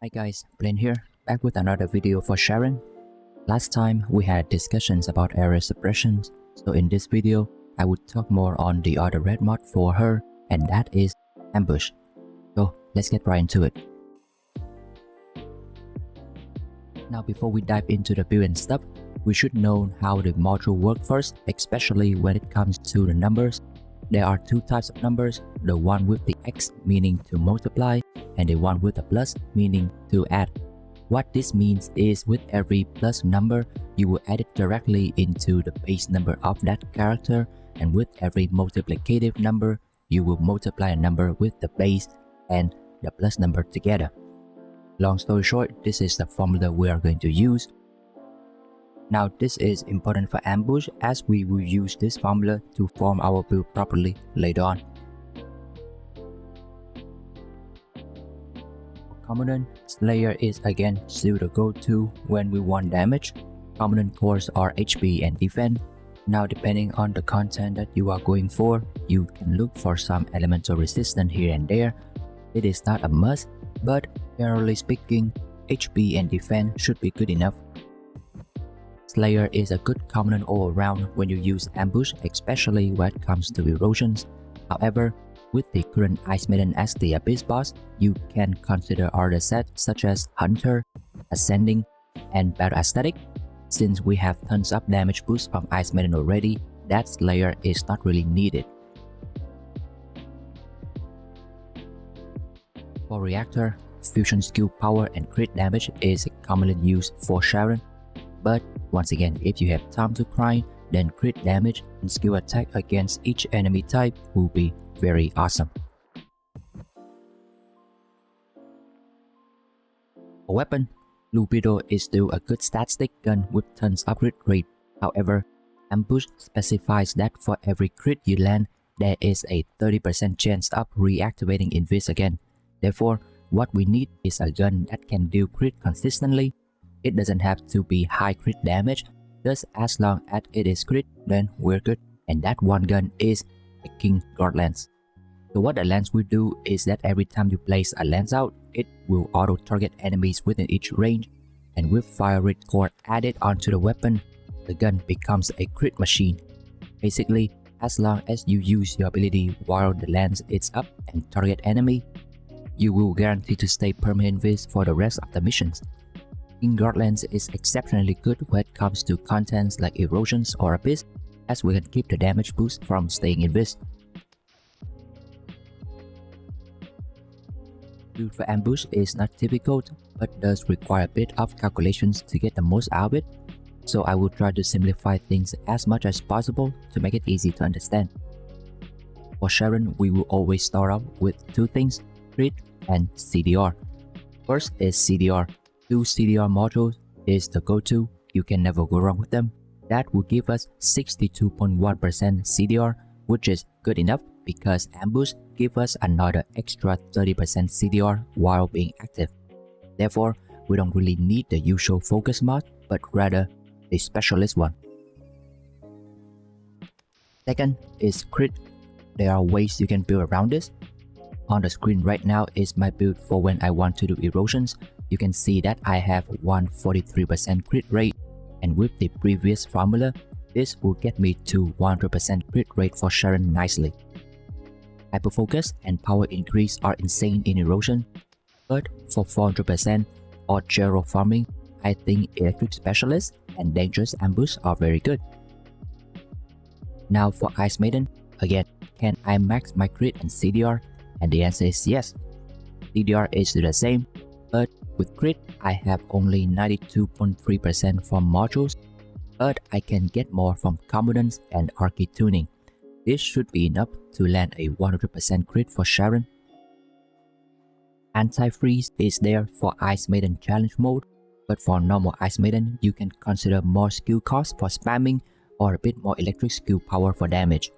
Hi guys, Blaine here, back with another video for Sharon. Last time we had discussions about area suppression, so in this video I would talk more on the other red mod for her, and that is ambush. So let's get right into it. Now before we dive into the build and stuff, we should know how the module works first, especially when it comes to the numbers. There are two types of numbers, the one with the X meaning to multiply and the one with the plus meaning to add. What this means is with every plus number, you will add it directly into the base number of that character, and with every multiplicative number, you will multiply a number with the base and the plus number together. Long story short, this is the formula we are going to use. Now this is important for ambush as we will use this formula to form our build properly later on. For Commandant, Slayer is again still the go-to when we want damage. Commandant cores are HP and defense. Now depending on the content that you are going for, you can look for some elemental resistance here and there. It is not a must, but generally speaking, HP and defense should be good enough. Slayer is a good commandant all around when you use ambush, especially when it comes to erosions. However, with the current Ice Maiden as the Abyss boss, you can consider other sets such as Hunter, Ascending, and Battle Aesthetic. Since we have tons of damage boost from Ice Maiden already, that Slayer is not really needed. For Reactor, Fusion skill power and crit damage is commonly used for Sharon. But once again, if you have time to grind, then crit damage and skill attack against each enemy type will be very awesome. For weapon, Lupido is still a good stat stick gun with tons of crit rate. However, ambush specifies that for every crit you land, there is a 30% chance of reactivating invis again. Therefore, what we need is a gun that can deal crit consistently. It doesn't have to be high crit damage, just as long as it is crit, then we're good. And that one gun is the King God Lance. So what the lance will do is that every time you place a lance out, it will auto target enemies within each range, and with fire rate core added onto the weapon, the gun becomes a crit machine. Basically, as long as you use your ability while the lance is up and target enemy, you will guarantee to stay permanent invis for the rest of the missions. King God Lance is exceptionally good when it comes to contents like erosions or abyss, as we can keep the damage boost from staying invis. Build for ambush is not difficult, but does require a bit of calculations to get the most out of it, so I will try to simplify things as much as possible to make it easy to understand. For Sharon, we will always start off with two things, crit and CDR. First is CDR. Two CDR modules is the go-to, you can never go wrong with them. That will give us 62.1% CDR, which is good enough because ambush gives us another extra 30% CDR while being active. Therefore, we don't really need the usual focus mod, but rather the specialist one. Second is crit. There are ways you can build around this. On the screen right now is my build for when I want to do erosions. You can see that I have 143% crit rate, and with the previous formula, this will get me to 100% crit rate for Sharon nicely. Hyperfocus and power increase are insane in erosion, but for 400% or zero farming, I think electric specialist and dangerous ambush are very good. Now for Ice Maiden, again, can I max my crit and CDR? And the answer is yes. CDR is still the same, but with crit, I have only 92.3% from modules, but I can get more from commandants and arcade tuning. This should be enough to land a 100% crit for Sharon. Anti-freeze is there for Ice Maiden challenge mode, but for normal Ice Maiden, you can consider more skill cost for spamming or a bit more electric skill power for damage.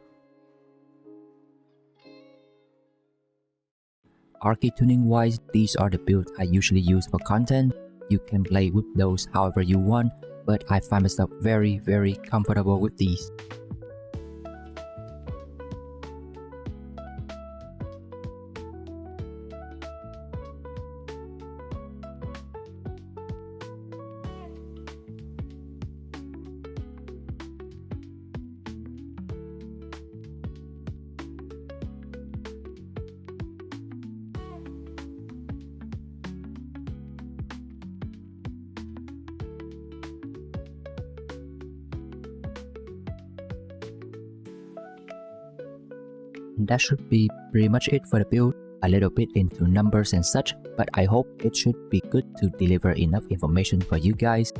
Arcade tuning wise, these are the builds I usually use for content. You can play with those however you want, but I find myself very comfortable with these. That should be pretty much it for the build. A little bit into numbers and such, but I hope it should be good to deliver enough information for you guys.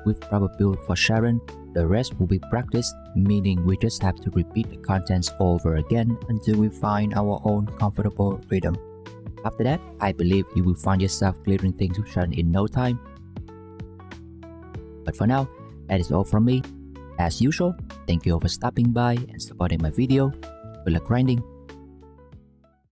With proper build for Sharon, the rest will be practice, meaning we just have to repeat the contents over again until we find our own comfortable rhythm. After that, I believe you will find yourself clearing things with Sharon in no time. But for now, that is all from me. As usual, thank you all for stopping by and supporting my video. Good luck grinding.